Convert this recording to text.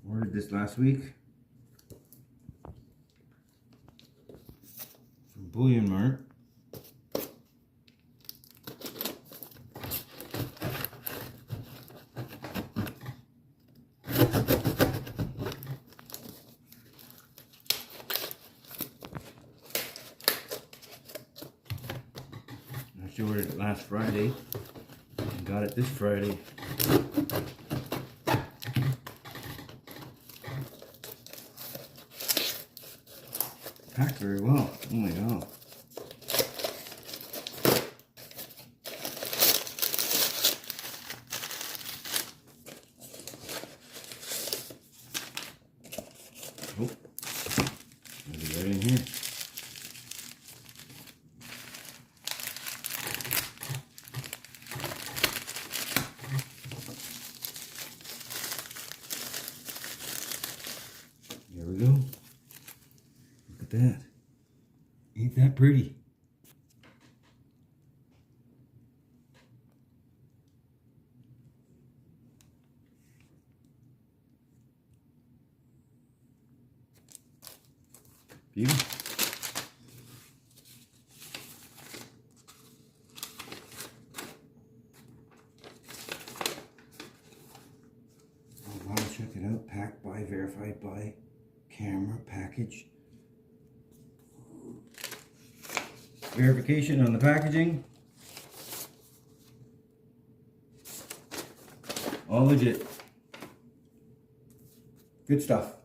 Ordered this last week from Bullion Mart. I ordered it last Friday and got it this Friday. Packed very well. Oh my god. Oh, maybe right in here. There we go. Look at that. Ain't that pretty? Beautiful. Oh wow, check it out. Packed by, verified by, camera, package. Verification on the packaging. All legit. Good stuff.